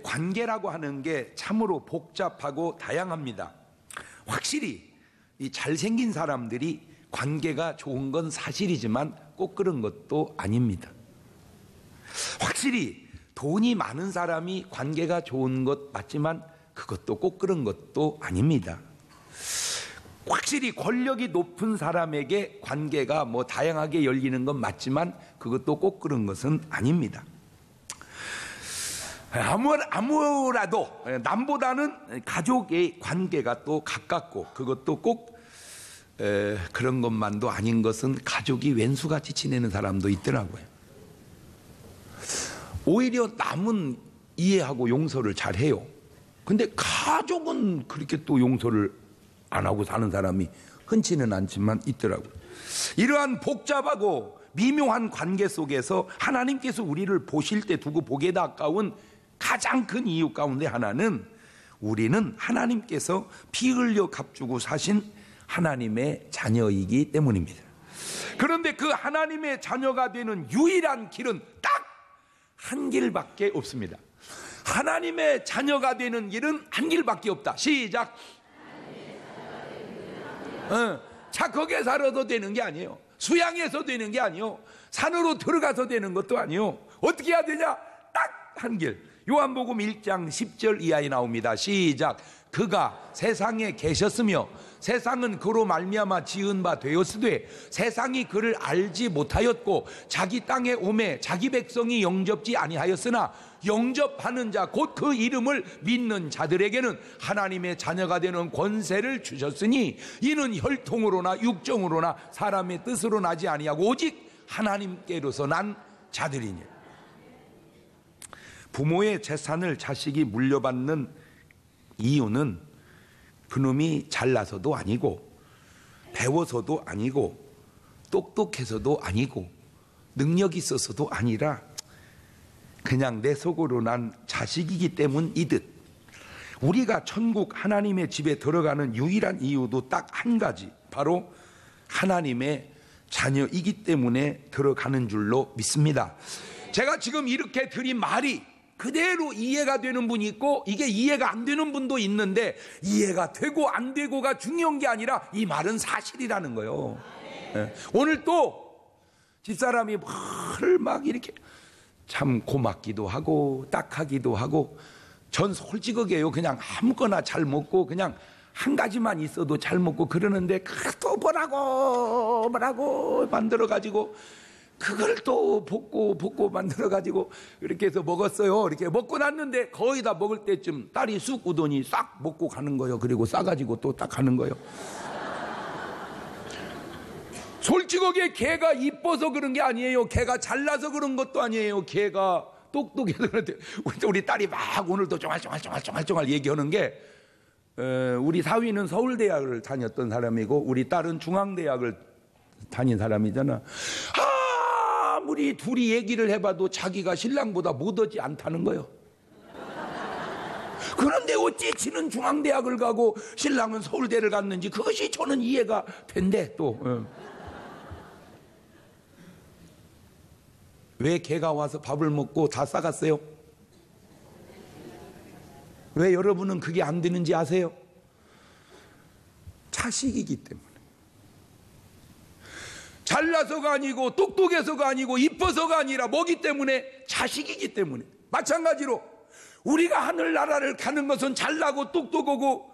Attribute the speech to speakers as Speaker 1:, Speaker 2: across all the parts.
Speaker 1: 관계라고 하는 게 참으로 복잡하고 다양합니다. 확실히 이 잘생긴 사람들이 관계가 좋은 건 사실이지만 꼭 그런 것도 아닙니다. 확실히 돈이 많은 사람이 관계가 좋은 것 맞지만 그것도 꼭 그런 것도 아닙니다. 확실히 권력이 높은 사람에게 관계가 다양하게 열리는 건 맞지만 그것도 꼭 그런 것은 아닙니다. 아무라도 남보다는 가족의 관계가 또 가깝고 그것도 꼭 그런 것만도 아닌 것은 가족이 왼수같이 지내는 사람도 있더라고요. 오히려 남은 이해하고 용서를 잘해요. 근데 가족은 그렇게 또 용서를 안 하고 사는 사람이 흔치는 않지만 있더라고요. 이러한 복잡하고 미묘한 관계 속에서 하나님께서 우리를 보실 때 두고 보기에도 아까운 가장 큰 이유 가운데 하나는 우리는 하나님께서 피 흘려 값주고 사신 하나님의 자녀이기 때문입니다. 그런데 그 하나님의 자녀가 되는 유일한 길은 딱 한 길밖에 없습니다. 하나님의 자녀가 되는 길은 한 길밖에 없다. 시작. 착하게 살아도 되는 게 아니에요. 수양해서 되는 게 아니에요. 산으로 들어가서 되는 것도 아니에요. 어떻게 해야 되냐? 딱 한 길. 요한복음 1장 10절 이하에 나옵니다. 시작. 그가 세상에 계셨으며 세상은 그로 말미암아 지은 바 되었으되 세상이 그를 알지 못하였고 자기 땅에 오매 자기 백성이 영접지 아니하였으나 영접하는 자 곧 그 이름을 믿는 자들에게는 하나님의 자녀가 되는 권세를 주셨으니 이는 혈통으로나 육정으로나 사람의 뜻으로 나지 아니하고 오직 하나님께로서 난 자들이니. 부모의 재산을 자식이 물려받는 이유는 그놈이 잘나서도 아니고 배워서도 아니고 똑똑해서도 아니고 능력이 있어서도 아니라 그냥 내 속으로 난 자식이기 때문이듯 우리가 천국 하나님의 집에 들어가는 유일한 이유도 딱 한 가지, 바로 하나님의 자녀이기 때문에 들어가는 줄로 믿습니다. 제가 지금 이렇게 드린 말이 그대로 이해가 되는 분이 있고 이게 이해가 안 되는 분도 있는데 이해가 되고 안 되고가 중요한 게 아니라 이 말은 사실이라는 거예요. 오늘 또 집사람이 막 이렇게 참 고맙기도 하고 딱하기도 하고 전 솔직하게요. 그냥 아무거나 잘 먹고 그냥 한 가지만 있어도 잘 먹고 그러는데 또 뭐라고 만들어가지고 그걸 또 볶고 만들어가지고 이렇게 해서 먹었어요. 이렇게 먹고 났는데 거의 다 먹을 때쯤 딸이 쑥 우더니 싹 먹고 가는 거예요. 그리고 싸가지고 또 딱 가는 거예요. 솔직하게 걔가 이뻐서 그런 게 아니에요. 걔가 잘나서 그런 것도 아니에요. 걔가 똑똑해서 그런데 우리 딸이 막 오늘도 쫑알쫑알 얘기하는 게 우리 사위는 서울대학을 다녔던 사람이고 우리 딸은 중앙대학을 다닌 사람이잖아. 아무리 둘이 얘기를 해봐도 자기가 신랑보다 못하지 않다는 거예요. 그런데 어찌 지는 중앙대학을 가고 신랑은 서울대를 갔는지 그것이 저는 이해가 된대. 또 왜 걔가 와서 밥을 먹고 다 싸갔어요? 왜 여러분은 그게 안 되는지 아세요? 자식이기 때문에. 잘나서가 아니고 똑똑해서가 아니고 이뻐서가 아니라 뭐기 때문에? 자식이기 때문에. 마찬가지로 우리가 하늘나라를 가는 것은 잘나고 똑똑하고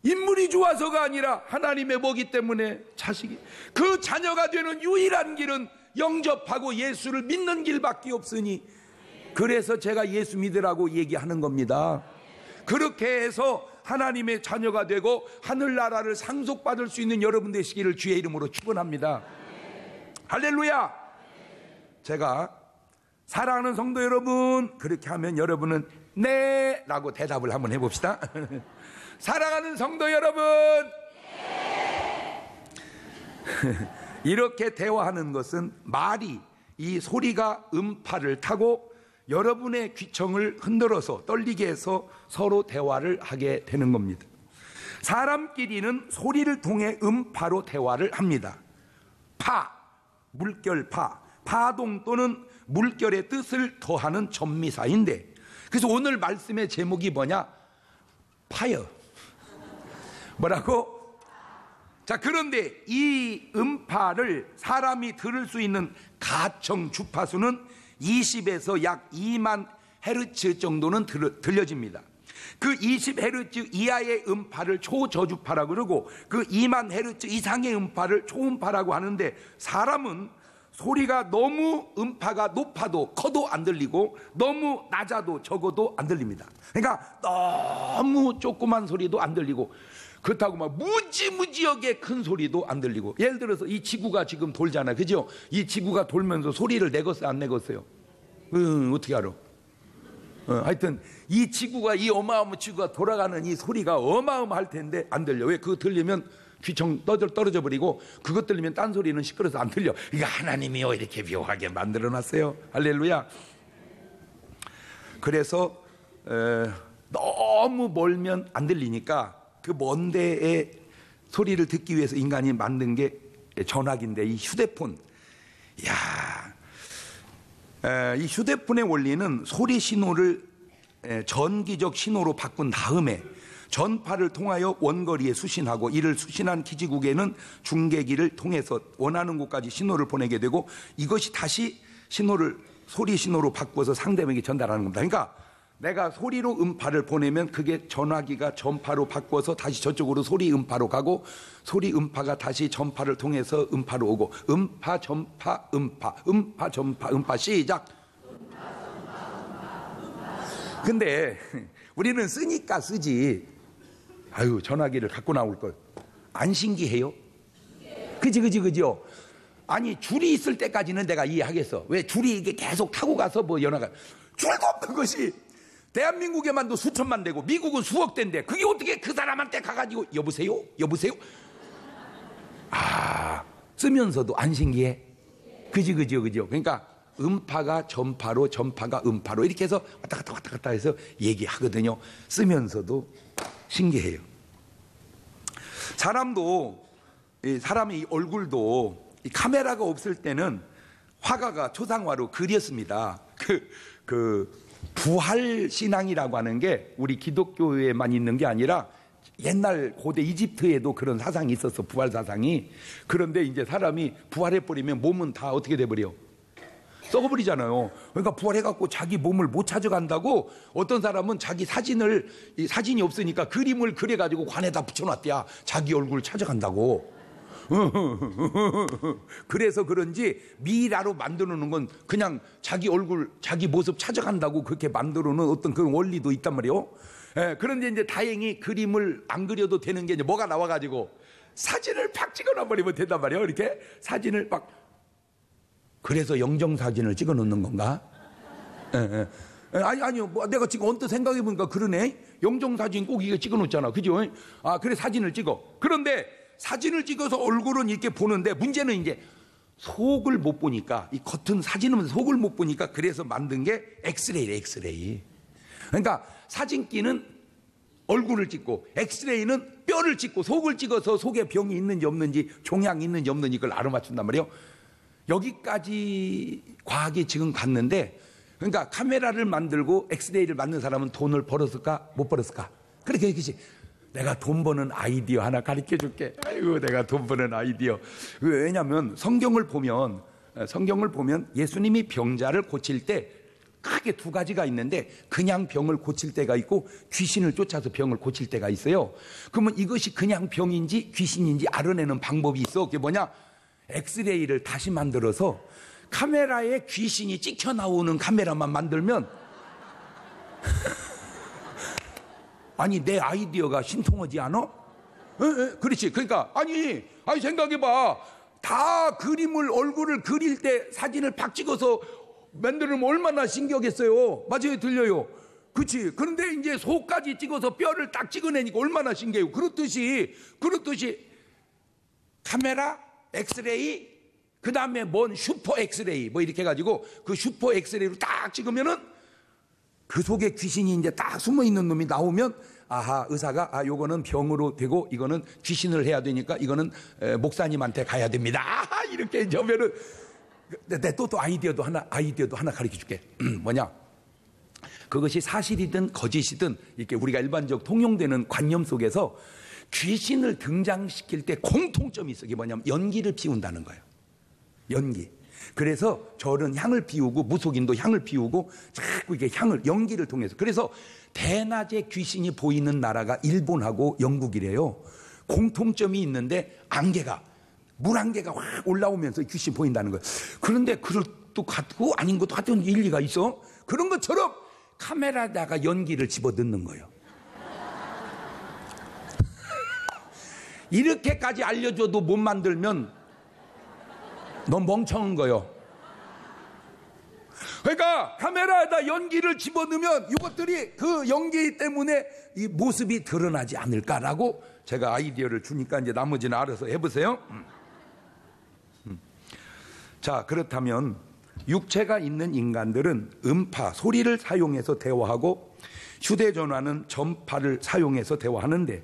Speaker 1: 인물이 좋아서가 아니라 하나님의 뭐기 때문에? 자식이. 그 자녀가 되는 유일한 길은 영접하고 예수를 믿는 길밖에 없으니 그래서 제가 예수 믿으라고 얘기하는 겁니다. 그렇게 해서 하나님의 자녀가 되고 하늘나라를 상속받을 수 있는 여러분 되시기를 주의 이름으로 축원합니다. 할렐루야. 제가 사랑하는 성도 여러분 그렇게 하면 여러분은 네 라고 대답을 한번 해봅시다. 사랑하는 성도 여러분 이렇게 대화하는 것은 말이 이 소리가 음파를 타고 여러분의 귀청을 흔들어서 떨리게 해서 서로 대화를 하게 되는 겁니다. 사람끼리는 소리를 통해 음파로 대화를 합니다. 물결파, 파동 또는 물결의 뜻을 더하는 전미사인데 그래서 오늘 말씀의 제목이 뭐냐? 파이어. 뭐라고? 자, 그런데 이 음파를 사람이 들을 수 있는 가청 주파수는 20에서 약 2만 헤르츠 정도는 들려집니다. 그 20헤르츠 이하의 음파를 초저주파라고 그러고 그 2만 헤르츠 이상의 음파를 초음파라고 하는데, 사람은 소리가 너무 음파가 높아도 커도 안 들리고 너무 낮아도 적어도 안 들립니다. 그러니까 너무 조그만 소리도 안 들리고 그렇다고 막 무지무지하게 큰 소리도 안 들리고. 예를 들어서 이 지구가 지금 돌잖아요, 그죠? 이 지구가 돌면서 소리를 내겠어요, 안 내겠어요? 어떻게 알아? 하여튼 이 지구가, 이 어마어마한 지구가 돌아가는 이 소리가 어마어마할 텐데 안 들려. 왜? 그거 들리면 귀청 떨어져 버리고, 그것 들리면 딴 소리는 시끄러워서 안 들려. 이거 하나님이요 이렇게 묘하게 만들어 놨어요. 할렐루야. 그래서 너무 멀면 안 들리니까 그 먼 데의 소리를 듣기 위해서 인간이 만든 게 전화기인데, 이 휴대폰. 이 휴대폰의 원리는 소리 신호를 전기적 신호로 바꾼 다음에 전파를 통하여 원거리에 수신하고, 이를 수신한 기지국에는 중계기를 통해서 원하는 곳까지 신호를 보내게 되고, 이것이 다시 신호를 소리 신호로 바꿔서 상대방에게 전달하는 겁니다. 그러니까 내가 소리로 음파를 보내면 그게 전화기가 전파로 바꿔서 다시 저쪽으로 소리 음파로 가고, 소리 음파가 다시 전파를 통해서 음파로 오고, 음파 전파 음파, 음파 전파 음파. 시작. 근데 우리는 쓰니까 쓰지, 아유 전화기를 갖고 나올 걸 안 신기해요? 그죠? 아니 줄이 있을 때까지는 내가 이해하겠어. 왜? 줄이 이게 계속 타고 가서 뭐 연화가, 줄도 없는 것이 대한민국에만도 수천만 대고 미국은 수억 대인데 그게 어떻게 그 사람한테 가가지고 여보세요? 쓰면서도 안 신기해? 그죠? 그러니까 음파가 전파로, 전파가 음파로 이렇게 해서 왔다 갔다 해서 얘기하거든요. 쓰면서도 신기해요. 사람의 얼굴도 이 카메라가 없을 때는 화가가 초상화로 그렸습니다. 부활 신앙이라고 하는 게 우리 기독교에만 있는 게 아니라 옛날 고대 이집트에도 그런 사상이 있었어, 부활 사상이. 그런데 이제 사람이 부활해버리면 몸은 다 어떻게 돼버려? 썩어버리잖아요. 그러니까 부활해갖고 자기 몸을 못 찾아간다고 어떤 사람은 자기 사진이 없으니까 그림을 그려가지고 관에다 붙여놨대야. 자기 얼굴 찾아간다고. 그래서 그런지 미라로 만들어 놓은 건 그냥 자기 얼굴, 자기 모습 찾아간다고 그렇게 만들어 놓은 어떤 그런 원리도 있단 말이에요. 그런데 이제 다행히 그림을 안 그려도 되는 게 이제 뭐가 나와가지고 사진을 팍 찍어놔 버리면 된단 말이에요. 이렇게 사진을 막. 그래서 영정사진을 찍어 놓는 건가? 아니요. 뭐 내가 지금 언뜻 생각해 보니까 그러네. 영정사진 꼭 이거 찍어 놓잖아. 그죠? 그래 사진을 찍어. 그런데 사진을 찍어서 얼굴은 이렇게 보는데 문제는 이제 속을 못 보니까, 이 겉은 사진은 속을 못 보니까 그래서 만든 게 엑스레이래, 엑스레이. 그러니까 사진기는 얼굴을 찍고 엑스레이는 뼈를 찍고 속을 찍어서 속에 병이 있는지 없는지, 종양이 있는지 없는지 그걸 알아맞춘단 말이에요. 여기까지 과학이 지금 갔는데, 그러니까 카메라를 만들고 엑스레이를 만든 사람은 돈을 벌었을까 못 벌었을까? 그렇지. 내가 돈 버는 아이디어 하나 가르쳐 줄게. 아이고, 내가 돈 버는 아이디어. 왜냐하면 성경을 보면 예수님이 병자를 고칠 때 크게 두 가지가 있는데, 그냥 병을 고칠 때가 있고 귀신을 쫓아서 병을 고칠 때가 있어요. 그러면 이것이 그냥 병인지 귀신인지 알아내는 방법이 있어. 그게 뭐냐? 엑스레이를 다시 만들어서 카메라에 귀신이 찍혀 나오는 카메라만 만들면 아니 내 아이디어가 신통하지 않아? 그렇지. 그러니까 아니 생각해봐. 다 얼굴을 그릴 때 사진을 팍 찍어서 만들면 얼마나 신기하겠어요. 맞아요, 들려요. 그렇지. 그런데 이제 속까지 찍어서 뼈를 딱 찍어내니까 얼마나 신기해요. 그렇듯이 카메라, 엑스레이, 그 다음에 뭔 슈퍼 엑스레이 뭐 이렇게 해가지고 그 슈퍼 엑스레이로 딱 찍으면은 그 속에 귀신이 이제 딱 숨어 있는 놈이 나오면, 의사가 요거는 병으로 되고 이거는 귀신을 해야 되니까 이거는 목사님한테 가야 됩니다. 이렇게 이제 하면은 또 아이디어도 하나 가르쳐 줄게. 뭐냐? 그것이 사실이든 거짓이든 이렇게 우리가 일반적 통용되는 관념 속에서 귀신을 등장시킬 때 공통점이 있어. 이게 뭐냐면 연기를 피운다는 거예요. 연기. 그래서 저는 향을 피우고 무속인도 향을 피우고 자꾸 이게 연기를 통해서. 그래서 대낮에 귀신이 보이는 나라가 일본하고 영국이래요. 공통점이 있는데 물안개가 확 올라오면서 귀신 보인다는 거예요. 그런데 그럴 또 같고 아닌 것도 같은 일리가 있어. 그런 것처럼 카메라에다가 연기를 집어넣는 거예요. 이렇게까지 알려줘도 못 만들면 넌 멍청한 거요. 그러니까 카메라에다 연기를 집어넣으면 이것들이 그 연기 때문에 이 모습이 드러나지 않을까라고 제가 아이디어를 주니까 이제 나머지는 알아서 해보세요. 자, 그렇다면 육체가 있는 인간들은 음파, 소리를 사용해서 대화하고 휴대전화는 전파를 사용해서 대화하는데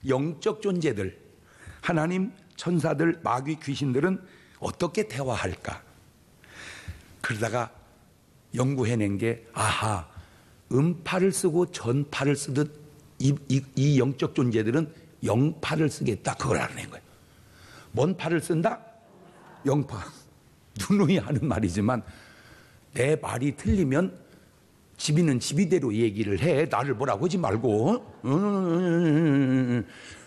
Speaker 1: 영적 존재들, 하나님, 천사들, 마귀, 귀신들은 어떻게 대화할까? 그러다가 연구해낸 게 음파를 쓰고 전파를 쓰듯 이 영적 존재들은 영파를 쓰겠다. 그걸 알아낸 거예요. 뭔 파를 쓴다? 영파. 누누이 하는 말이지만 내 말이 틀리면 집이는 집이대로 얘기를 해. 나를 뭐라고 하지 말고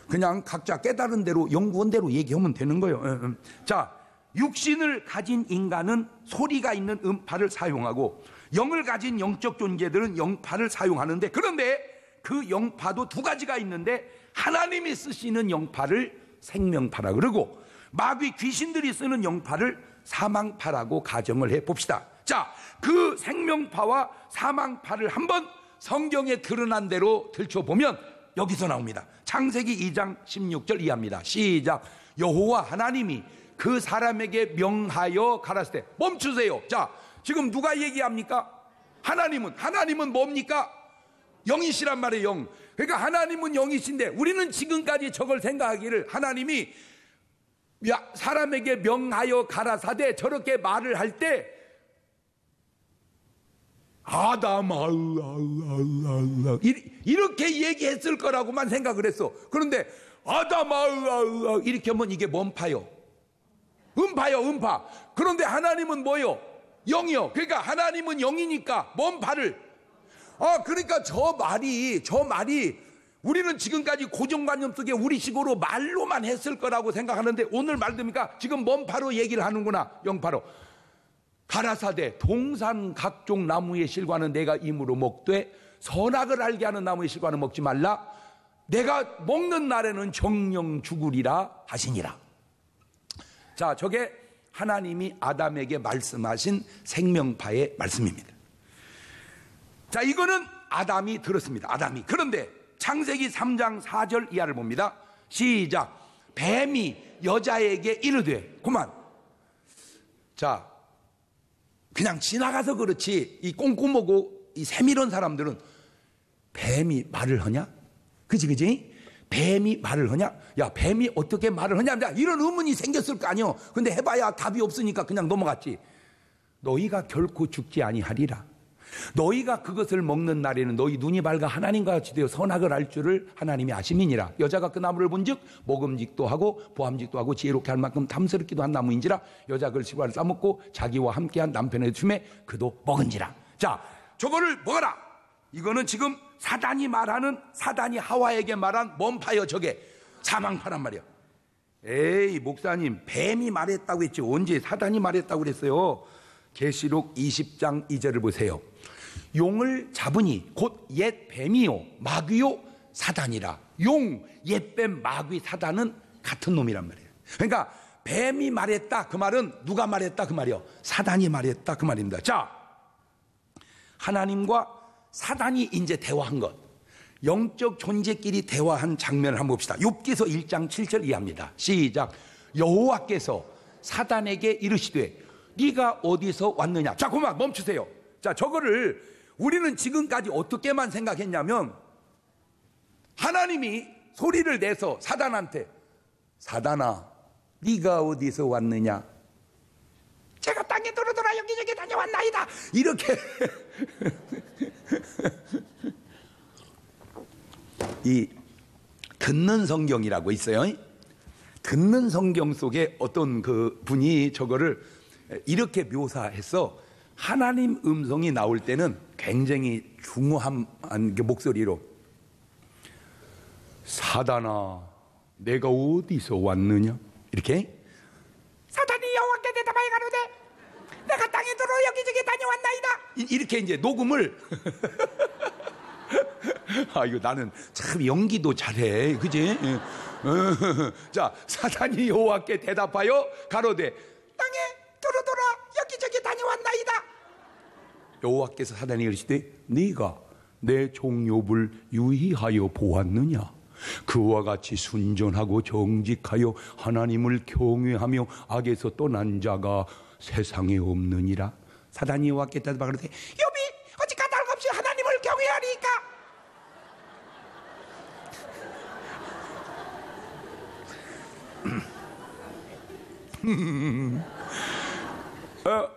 Speaker 1: 그냥 각자 깨달은 대로 연구원 대로 얘기하면 되는 거예요. 자, 육신을 가진 인간은 소리가 있는 음파를 사용하고 영을 가진 영적 존재들은 영파를 사용하는데, 그런데 그 영파도 두 가지가 있는데 하나님이 쓰시는 영파를 생명파라 그러고 마귀 귀신들이 쓰는 영파를 사망파라고 가정을 해봅시다. 자, 그 생명파와 사망파를 한번 성경에 드러난 대로 들춰보면 여기서 나옵니다. 창세기 2장 16절 이하입니다. 시작. 여호와 하나님이 그 사람에게 명하여 가라사대. 멈추세요. 자, 지금 누가 얘기합니까? 하나님은 뭡니까? 영이시란 말이에요. 영. 그러니까 하나님은 영이신데 우리는 지금까지 저걸 생각하기를 하나님이 사람에게 명하여 가라사대 저렇게 말을 할 때 아담 이렇게 얘기했을 거라고만 생각을 했어. 그런데 아담 이렇게 하면 이게 뭔 파요? 음파. 그런데 하나님은 뭐요? 영이요. 그러니까 하나님은 영이니까 뭔 파를? 그러니까 저 말이 우리는 지금까지 고정관념 속에 우리식으로 말로만 했을 거라고 생각하는데 오늘 말 들으니까 지금 뭔 파로 얘기를 하는구나. 영파로. 가라사대 동산 각종 나무의 실과는 내가 임으로 먹되 선악을 알게 하는 나무의 실과는 먹지 말라. 내가 먹는 날에는 정령 죽으리라 하시니라. 자, 저게 하나님이 아담에게 말씀하신 생명파의 말씀입니다. 자, 이거는 아담이 들었습니다. 그런데 창세기 3장 4절 이하를 봅니다. 시작. 뱀이 여자에게 이르되. 그만. 자, 그냥 지나가서 그렇지 이 꼼꼼하고 이 세밀한 사람들은 뱀이 말을 하냐? 그지? 뱀이 말을 하냐? 야, 뱀이 어떻게 말을 하냐? 이런 의문이 생겼을 거 아니요. 근데 해봐야 답이 없으니까 그냥 넘어갔지. 너희가 결코 죽지 아니하리라. 너희가 그것을 먹는 날에는 너희 눈이 밝아 하나님과 같이 되어 선악을 알 줄을 하나님이 아심이니라. 여자가 그 나무를 본즉 먹음직도 하고 보암직도 하고 지혜롭게 할 만큼 탐스럽기도 한 나무인지라. 여자 그 실과를 싸먹고 자기와 함께한 남편의 춤에 그도 먹은지라. 자, 저거를 먹어라. 이거는 지금 사단이 하와에게 말한 뭔 파요? 저게 사망파란 말이야. 에이, 목사님, 뱀이 말했다고 했지 언제 사단이 말했다고 그랬어요? 계시록 20장 2절을 보세요. 용을 잡으니 곧 옛 뱀이요 마귀요 사단이라. 용, 옛뱀, 마귀, 사단은 같은 놈이란 말이에요. 그러니까 뱀이 말했다 그 말은 누가 말했다 그 말이요? 사단이 말했다 그 말입니다. 자, 하나님과 사단이 이제 대화한 것, 영적 존재끼리 대화한 장면을 한번 봅시다. 욥기서 1장 7절 이하입니다. 시작. 여호와께서 사단에게 이르시되 네가 어디서 왔느냐. 자, 그만 멈추세요. 자, 저거를 우리는 지금까지 어떻게만 생각했냐면 하나님이 소리를 내서 사단한테 사단아 네가 어디서 왔느냐. 제가 땅에 돌아 여기저기 다녀왔나이다. 이렇게 이 듣는 성경이라고 있어요. 듣는 성경 속에 어떤 그 분이 저거를 이렇게 묘사해서 하나님 음성이 나올 때는 굉장히 중후한 목소리로 사단아 내가 어디서 왔느냐 이렇게 사단이 여호와께 대답하여 가로되 내가 땅에 들어 여기저기 다녀왔나이다 이렇게 이제 녹음을 아 이거 나는 참 연기도 잘해 그지? 자 사단이 여호와께 대답하여 가로되 땅에 두루두루 여기저기 다녀왔나이다. 여호와께서 사단에게 이르시되 네가 내 종 욥을 유의하여 보았느냐? 그와 같이 순전하고 정직하여 하나님을 경외하며 악에서 떠난 자가 세상에 없느니라. 사단이 여호와께 대답하여 가로되 욥이 어찌 까닭없이 하나님을 경외하리까?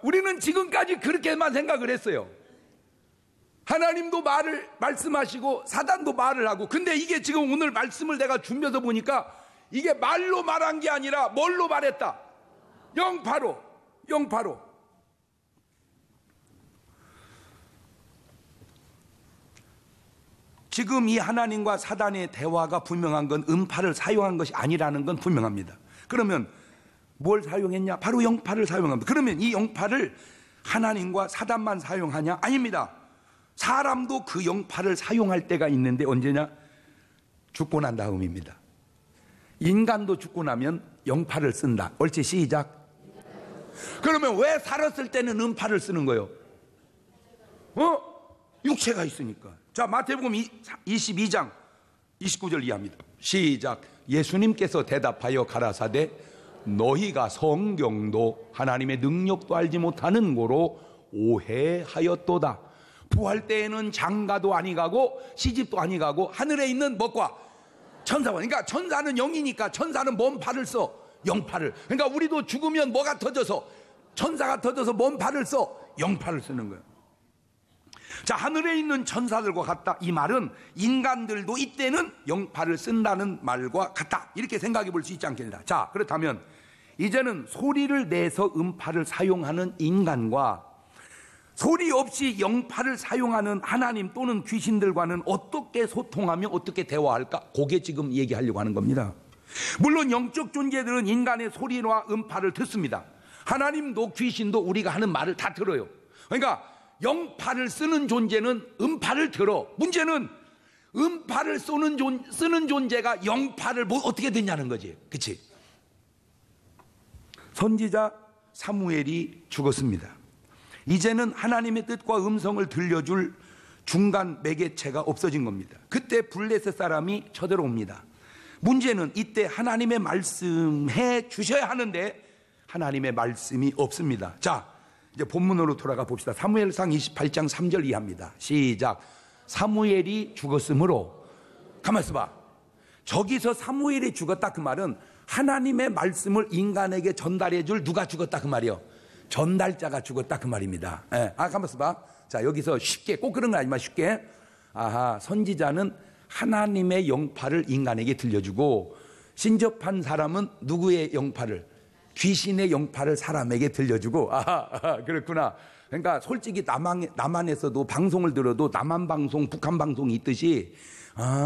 Speaker 1: 우리는 지금까지 그렇게만 생각을 했어요. 하나님도 말씀하시고 사단도 말을 하고. 근데 이게 지금 오늘 말씀을 내가 준비해서 보니까 이게 말로 말한 게 아니라 뭘로 말했다? 영파로. 지금 이 하나님과 사단의 대화가 분명한 건 음파를 사용한 것이 아니라는 건 분명합니다. 그러면 뭘 사용했냐? 바로 영파를 사용합니다. 그러면 이 영파를 하나님과 사단만 사용하냐? 아닙니다. 사람도 그 영파를 사용할 때가 있는데 언제냐? 죽고 난 다음입니다. 인간도 죽고 나면 영파를 쓴다. 옳지? 시작. 그러면 왜 살았을 때는 음파를 쓰는 거예요? 육체가 있으니까. 자, 마태복음 22장 29절 이하입니다. 시작. 예수님께서 대답하여 가라사대 너희가 성경도 하나님의 능력도 알지 못하는 고로 오해하였도다. 부활 때에는 장가도 아니 가고 시집도 아니 가고 하늘에 있는 뭐과 천사와. 그러니까 천사는 영이니까 천사는 뭔 팔을 써? 영팔을. 그러니까 우리도 죽으면 뭐가 터져서? 천사가 터져서 뭔 팔을 써? 영팔을 쓰는 거예요. 자, 하늘에 있는 천사들과 같다. 이 말은 인간들도 이때는 영팔을 쓴다는 말과 같다. 이렇게 생각해 볼 수 있지 않겠냐. 자, 그렇다면 이제는 소리를 내서 음파를 사용하는 인간과 소리 없이 영파를 사용하는 하나님 또는 귀신들과는 어떻게 소통하며 어떻게 대화할까? 그게 지금 얘기하려고 하는 겁니다. 물론 영적 존재들은 인간의 소리와 음파를 듣습니다. 하나님도 귀신도 우리가 하는 말을 다 들어요. 그러니까 영파를 쓰는 존재는 음파를 들어. 문제는 음파를 쓰는 존재가 영파를 어떻게 듣냐는 거지. 그치? 선지자 사무엘이 죽었습니다. 이제는 하나님의 뜻과 음성을 들려줄 중간 매개체가 없어진 겁니다. 그때 블레셋 사람이 쳐들어옵니다. 문제는 이때 하나님의 말씀해 주셔야 하는데 하나님의 말씀이 없습니다. 자, 이제 본문으로 돌아가 봅시다. 사무엘상 28장 3절 이하입니다. 시작. 사무엘이 죽었으므로. 가만있어 봐. 저기서 사무엘이 죽었다 그 말은 하나님의 말씀을 인간에게 전달해 줄 누가 죽었다 그 말이요. 전달자가 죽었다 그 말입니다. 가만있어 봐. 자, 여기서 쉽게, 꼭 그런 건 아니지만 쉽게. 선지자는 하나님의 영파를 인간에게 들려주고 신접한 사람은 누구의 영파를? 귀신의 영파를 사람에게 들려주고. 그렇구나. 그러니까 솔직히 남한에서도 방송을 들어도 남한 방송, 북한 방송이 있듯이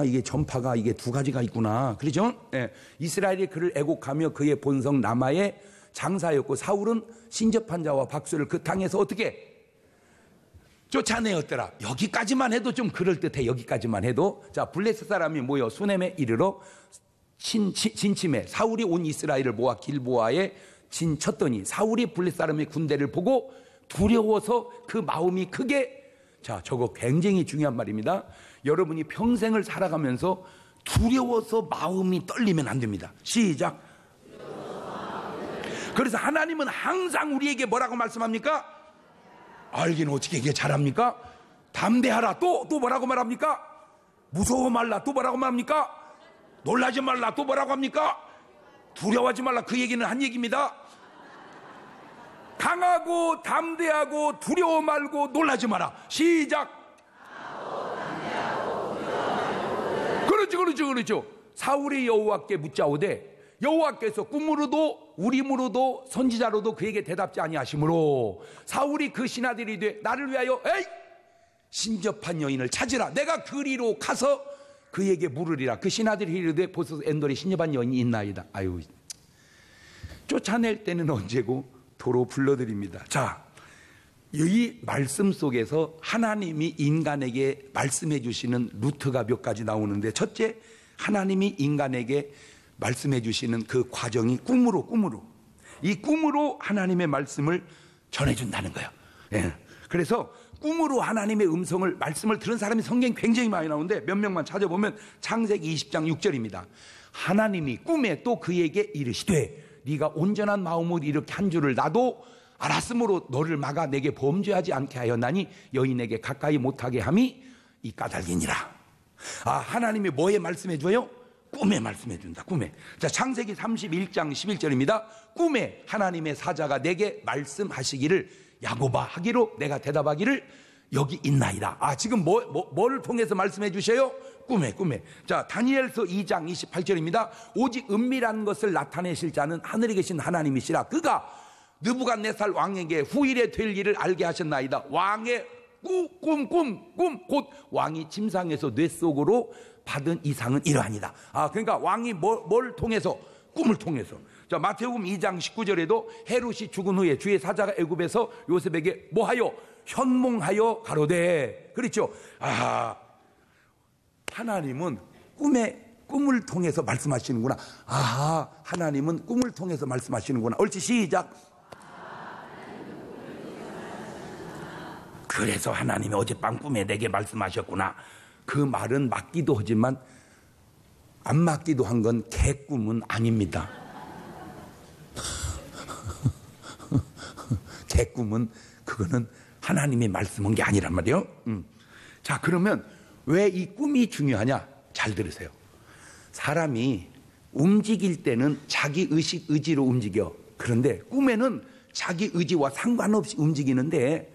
Speaker 1: 이게 전파가 이게 두 가지가 있구나. 그렇죠? 이스라엘이 그를 애곡하며 그의 본성 남아의 장사였고 사울은 신접한 자와 박수를 그 땅에서 어떻게 쫓아내었더라. 여기까지만 해도 좀 그럴듯해. 여기까지만 해도. 자, 블레셋 사람이 모여 수넴에 이르러 진침해 사울이 온 이스라엘을 모아 길보아에 진쳤더니 사울이 블레셋 사람의 군대를 보고 두려워서 그 마음이 크게. 자, 저거 굉장히 중요한 말입니다. 여러분이 평생을 살아가면서 두려워서 마음이 떨리면 안 됩니다. 시작. 그래서 하나님은 항상 우리에게 뭐라고 말씀합니까? 알기는 어떻게 이게 잘합니까? 담대하라. 또 뭐라고 말합니까? 무서워 말라. 또 뭐라고 말합니까? 놀라지 말라. 또 뭐라고 합니까? 두려워하지 말라. 그 얘기는 한 얘기입니다. 강하고 담대하고 두려워 말고 놀라지 마라. 시작. 그렇죠. 사울이 여호와께 묻자오되 여호와께서 꿈으로도 우림으로도 선지자로도 그에게 대답지 아니하시므로 사울이 그 신하들이 이르되 나를 위하여 에이 신접한 여인을 찾으라. 내가 그리로 가서 그에게 물으리라. 그 신하들이 이르되 보소서 엔돌에 신접한 여인이 있나이다. 아유, 쫓아낼 때는 언제고 도로 불러드립니다. 자, 이 말씀 속에서 하나님이 인간에게 말씀해 주시는 루트가 몇 가지 나오는데, 첫째, 하나님이 인간에게 말씀해 주시는 그 과정이 꿈으로 이 꿈으로 하나님의 말씀을 전해준다는 거예요. 예. 그래서 꿈으로 하나님의 음성을 말씀을 들은 사람이 성경에 굉장히 많이 나오는데 몇 명만 찾아보면 창세기 20장 6절입니다. 하나님이 꿈에 또 그에게 이르시되 네가 온전한 마음으로 이렇게 한 줄을 나도 알았으므로 너를 막아 내게 범죄하지 않게 하였나니 여인에게 가까이 못하게 함이 이 까닭이니라. 아, 하나님이 뭐에 말씀해 줘요? 꿈에 말씀해 준다. 꿈에. 자, 창세기 31장 11절입니다. 꿈에 하나님의 사자가 내게 말씀하시기를 야곱아 하기로 내가 대답하기를 여기 있나이다. 아, 지금 뭘 통해서 말씀해 주셔요? 꿈에. 자, 다니엘서 2장 28절입니다. 오직 은밀한 것을 나타내실 자는 하늘에 계신 하나님이시라. 그가 느부갓네살 왕에게 후일에 될 일을 알게 하셨나이다. 왕의 꿈 곧 왕이 침상에서 뇌 속으로 받은 이상은 이러하니다. 아, 그러니까 왕이 뭘 통해서? 꿈을 통해서. 자, 마태복음 2장 19절에도 헤롯이 죽은 후에 주의 사자가 애굽에서 요셉에게 뭐하여? 현몽하여 가로되. 그렇죠. 아, 하나님은 꿈을 통해서 말씀하시는구나. 아, 하나님은 꿈을 통해서 말씀하시는구나. 옳지, 시작. 그래서 하나님이 어젯밤 꿈에 내게 말씀하셨구나. 그 말은 맞기도 하지만 안 맞기도 한 건 개꿈은 아닙니다. 개꿈은 그거는 하나님이 말씀한 게 아니란 말이에요. 자, 그러면 왜 이 꿈이 중요하냐? 잘 들으세요. 사람이 움직일 때는 자기 의지로 움직여. 그런데 꿈에는 자기 의지와 상관없이 움직이는데,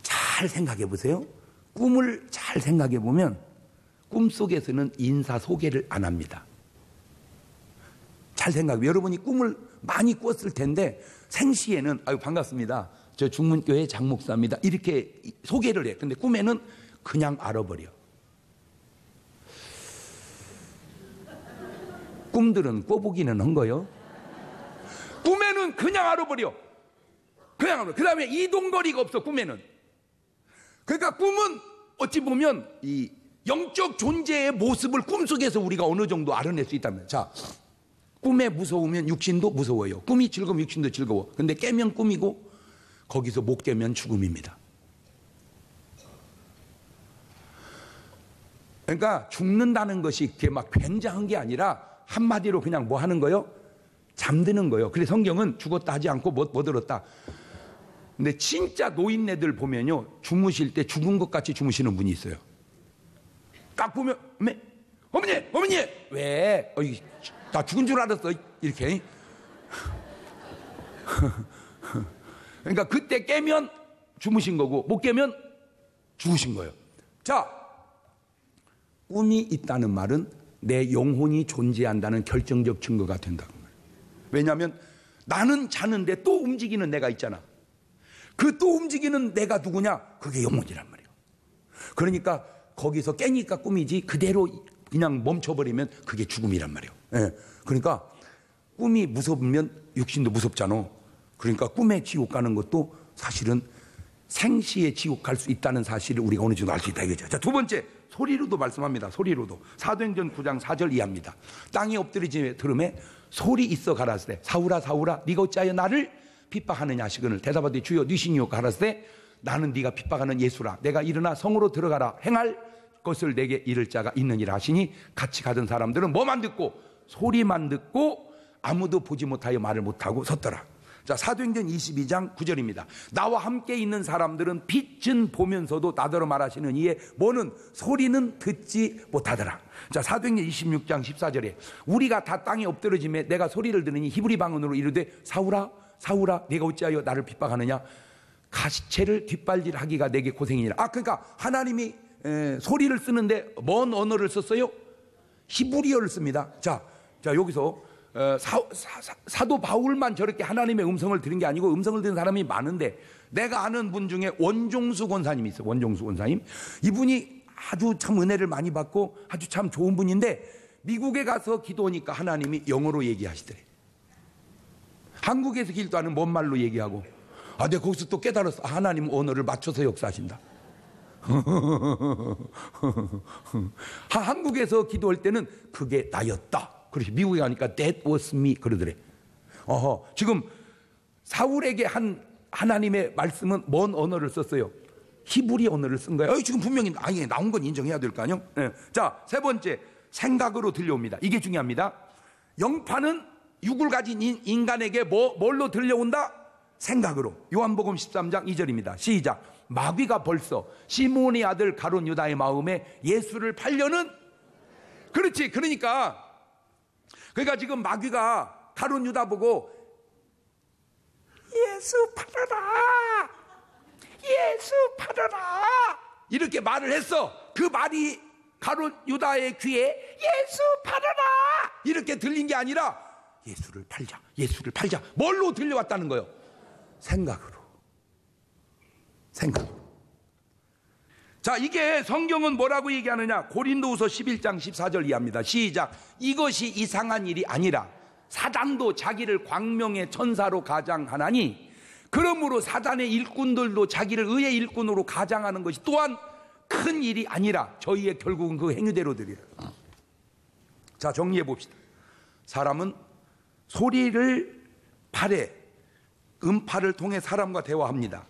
Speaker 1: 잘 생각해 보세요. 꿈을 잘 생각해 보면 꿈속에서는 인사 소개를 안 합니다. 잘 생각해. 여러분이 꿈을 많이 꿨을 텐데 생시에는 아유 반갑습니다. 저 중문교회 장목사입니다. 이렇게 소개를 해. 근데 꿈에는 그냥 알아버려. 꿈들은 꿔보기는 한 거요. 꿈에는 그냥 알아버려. 그 다음에 이동거리가 없어. 꿈에는. 그러니까 꿈은 어찌 보면 이 영적 존재의 모습을 꿈속에서 우리가 어느 정도 알아낼 수 있다면, 자, 꿈에 무서우면 육신도 무서워요. 꿈이 즐거우면 육신도 즐거워. 근데 깨면 꿈이고 거기서 못 깨면 죽음입니다. 그러니까 죽는다는 것이 이렇게 막 굉장한 게 아니라 한마디로 그냥 뭐 하는 거요? 잠드는 거예요. 그래서 성경은 죽었다 하지 않고 못 들었다. 근데 진짜 노인네들 보면요, 주무실 때 죽은 것 같이 주무시는 분이 있어요. 딱 보면 어머니 왜? 나 죽은 줄 알았어. 이렇게. 그러니까 그때 깨면 주무신 거고 못 깨면 죽으신 거예요. 자, 꿈이 있다는 말은 내 영혼이 존재한다는 결정적 증거가 된다는 거예요. 왜냐하면 나는 자는데 또 움직이는 내가 있잖아. 그 또 움직이는 내가 누구냐? 그게 영혼이란 말이에요. 그러니까 거기서 깨니까 꿈이지 그대로 그냥 멈춰버리면 그게 죽음이란 말이에요. 예. 그러니까 꿈이 무섭으면 육신도 무섭잖아. 그러니까 꿈에 지옥 가는 것도 사실은 생시에 지옥 갈 수 있다는 사실을 우리가 어느 정도 알 수 있다 이거죠. 자, 두 번째, 소리로도 말씀합니다. 소리로도. 사도행전 9장 4절 이하입니다. 땅에 엎드리지 들음에 소리 있어 가라사대 사울아 사울아 네가 어찌하여 나를 핍박하느냐 하시거늘 대답하되 주여 니시니요 가라사대 나는 네가 핍박하는 예수라. 내가 일어나 성으로 들어가라. 행할 것을 내게 이를 자가 있느니라 하시니 같이 가던 사람들은 뭐만 듣고 소리만 듣고 아무도 보지 못하여 말을 못하고 섰더라. 자, 사도행전 22장 9절입니다. 나와 함께 있는 사람들은 빛은 보면서도 나더러 말하시는 이에 뭐는 소리는 듣지 못하더라. 자, 사도행전 26장 14절에 우리가 다 땅에 엎드러짐에 내가 소리를 들으니 히브리 방언으로 이르되 사울아 사울아 네가 어찌하여 나를 핍박하느냐 가시체를 뒷발질하기가 내게 고생이니라. 아, 그러니까 하나님이 소리를 쓰는데 뭔 언어를 썼어요? 히브리어를 씁니다. 자 여기서 사도 바울만 저렇게 하나님의 음성을 들은 게 아니고 음성을 들은 사람이 많은데, 내가 아는 분 중에 원종수 권사님이 있어요. 원종수 권사님. 이분이 아주 참 은혜를 많이 받고 아주 참 좋은 분인데, 미국에 가서 기도하니까 하나님이 영어로 얘기하시더래. 한국에서 기도하는 뭔 말로 얘기하고, 내가 거기서 또 깨달았어. 하나님 언어를 맞춰서 역사하신다. 한국에서 기도할 때는 그게 나였다. 그렇지. 미국에 가니까 that was me 그러더래. 지금 사울에게 한 하나님의 말씀은 뭔 언어를 썼어요? 히브리 언어를 쓴 거예요. 지금 분명히 나온 건 인정해야 될 거 아니요? 네. 자, 세 번째, 생각으로 들려옵니다. 이게 중요합니다. 영파는 육을 가진 인간에게 뭘로 들려온다? 생각으로. 요한복음 13장 2절입니다. 시작. 마귀가 벌써 시몬의 아들 가룟 유다의 마음에 예수를 팔려는, 그렇지. 그러니까 지금 마귀가 가룟 유다 보고 예수 팔아라, 예수 팔아라 이렇게 말을 했어. 그 말이 가룟 유다의 귀에 예수 팔아라 이렇게 들린 게 아니라 예수를 팔자, 예수를 팔자. 뭘로 들려왔다는 거예요? 생각으로. 자, 이게 성경은 뭐라고 얘기하느냐? 고린도후서 11장 14절 이하입니다. 시작. 이것이 이상한 일이 아니라 사단도 자기를 광명의 천사로 가장하나니, 그러므로 사단의 일꾼들도 자기를 의의 일꾼으로 가장하는 것이 또한 큰 일이 아니라 저희의 결국은 그 행위대로 되리라. 자, 정리해 봅시다. 사람은 소리를 발해, 음파를 통해 사람과 대화합니다.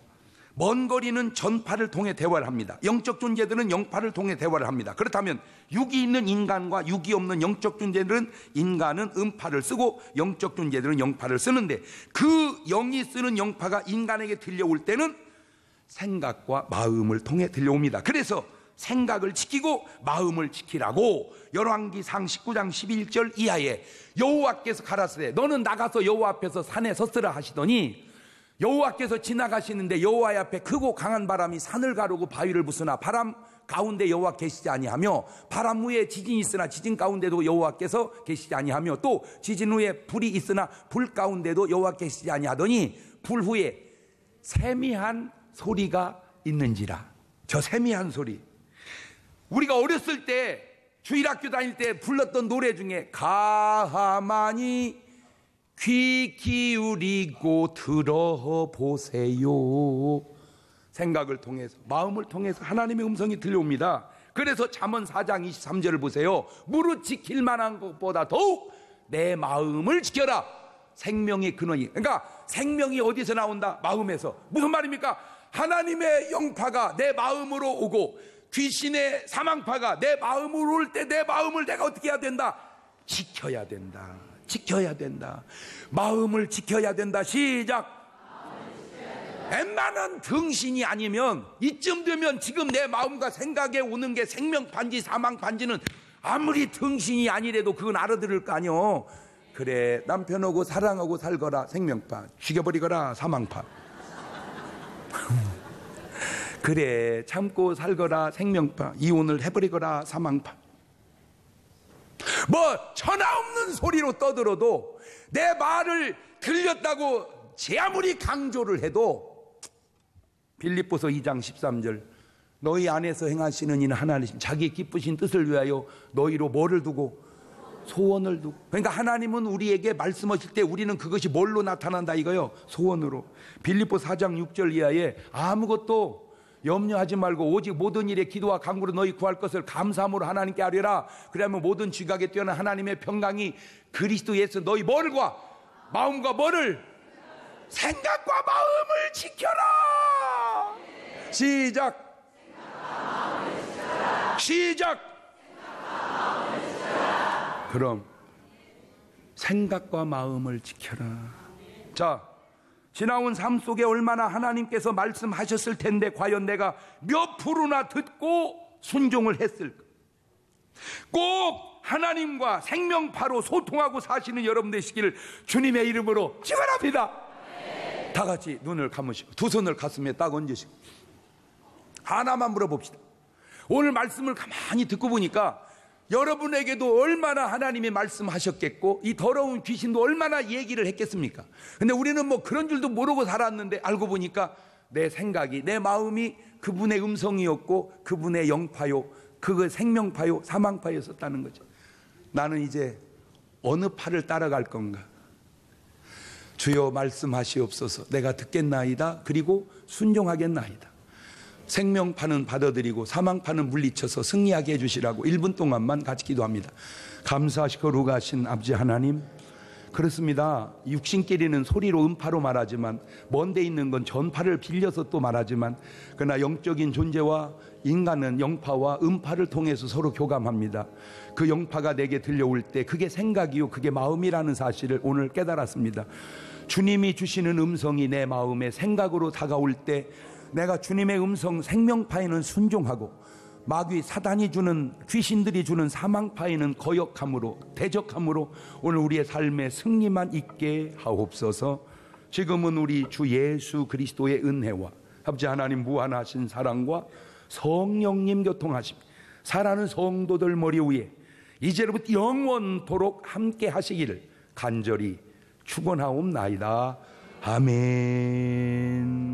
Speaker 1: 먼 거리는 전파를 통해 대화를 합니다. 영적 존재들은 영파를 통해 대화를 합니다. 그렇다면 육이 있는 인간과 육이 없는 영적 존재들은, 인간은 음파를 쓰고 영적 존재들은 영파를 쓰는데, 그 영이 쓰는 영파가 인간에게 들려올 때는 생각과 마음을 통해 들려옵니다. 그래서 생각을 지키고 마음을 지키라고 열왕기상 19장 11절 이하에 여호와께서 가라사대 너는 나가서 여호와 앞에서 산에 섰으라 하시더니, 여호와께서 지나가시는데 여호와의 앞에 크고 강한 바람이 산을 가르고 바위를 부수나 바람 가운데 여호와 계시지 아니하며, 바람 후에 지진이 있으나 지진 가운데도 여호와께서 계시지 아니하며, 또 지진 후에 불이 있으나 불 가운데도 여호와 계시지 아니하더니 불 후에 세미한 소리가 있는지라. 저 세미한 소리, 우리가 어렸을 때 주일학교 다닐 때 불렀던 노래 중에 가만히 귀 기울이고 들어보세요. 생각을 통해서, 마음을 통해서 하나님의 음성이 들려옵니다. 그래서 잠언 4장 23절을 보세요. 무릇 지킬 만한 것보다 더욱 내 마음을 지켜라. 생명의 근원이, 그러니까 생명이 어디서 나온다? 마음에서. 무슨 말입니까? 하나님의 영파가 내 마음으로 오고 귀신의 사망파가 내 마음으로 올 때 내 마음을 내가 어떻게 해야 된다? 지켜야 된다. 지켜야 된다. 마음을 지켜야 된다. 시작. 웬만한 등신이 아니면, 이쯤 되면 지금 내 마음과 생각에 오는 게 생명판지 사망판지는 아무리 등신이 아니래도 그건 알아들을 거 아니요. 그래, 남편하고 사랑하고 살거라 생명파, 죽여버리거라 사망파. 그래, 참고 살거라 생명파, 이혼을 해버리거라 사망파. 천하 없는 소리로 떠들어도 내 말을 들렸다고 제 아무리 강조를 해도, 빌립보서 2장 13절 너희 안에서 행하시는 이는 하나님 자기 기쁘신 뜻을 위하여 너희로 뭐를 두고? 소원을 두고. 그러니까 하나님은 우리에게 말씀하실 때 우리는 그것이 뭘로 나타난다 이거요? 소원으로. 빌립보 4장 6절 이하에 아무것도 염려하지 말고 오직 모든 일에 기도와 간구로 너희 구할 것을 감사함으로 하나님께 아뢰라. 그러면 모든 지각에 뛰어난 하나님의 평강이 그리스도 예수 너희 뭐를 구하? 마음과 뭐를? 생각과 마음을 지켜라. 시작. 시작. 그럼 생각과 마음을 지켜라. 자, 지나온 삶 속에 얼마나 하나님께서 말씀하셨을 텐데 과연 내가 몇 프로나 듣고 순종을 했을까? 꼭 하나님과 생명파로 소통하고 사시는 여러분 되시기를 주님의 이름으로 축원합니다. 다 같이 눈을 감으시고 두 손을 가슴에 딱 얹으시고 하나만 물어봅시다. 오늘 말씀을 가만히 듣고 보니까 여러분에게도 얼마나 하나님이 말씀하셨겠고 이 더러운 귀신도 얼마나 얘기를 했겠습니까? 근데 우리는 뭐 그런 줄도 모르고 살았는데 알고 보니까 내 생각이, 내 마음이 그분의 음성이었고 그분의 영파요, 그 생명파요, 사망파였었다는 거죠. 나는 이제 어느 파를 따라갈 건가? 주여 말씀하시옵소서. 내가 듣겠나이다. 그리고 순종하겠나이다. 생명파는 받아들이고 사망파는 물리쳐서 승리하게 해주시라고 1분 동안만 같이 기도합니다. 감사하시고 거룩하신 아버지 하나님, 그렇습니다. 육신끼리는 소리로 음파로 말하지만 먼 데 있는 건 전파를 빌려서 또 말하지만 그러나 영적인 존재와 인간은 영파와 음파를 통해서 서로 교감합니다. 그 영파가 내게 들려올 때 그게 생각이요 그게 마음이라는 사실을 오늘 깨달았습니다. 주님이 주시는 음성이 내 마음에 생각으로 다가올 때 내가 주님의 음성 생명파에는 순종하고 마귀 사단이 주는, 귀신들이 주는 사망파에는 거역함으로 대적함으로 오늘 우리의 삶에 승리만 있게 하옵소서. 지금은 우리 주 예수 그리스도의 은혜와 아버지 하나님 무한하신 사랑과 성령님 교통하심, 사랑하는 성도들 머리 위에 이제로부터 영원토록 함께 하시기를 간절히 축원하옵나이다. 아멘.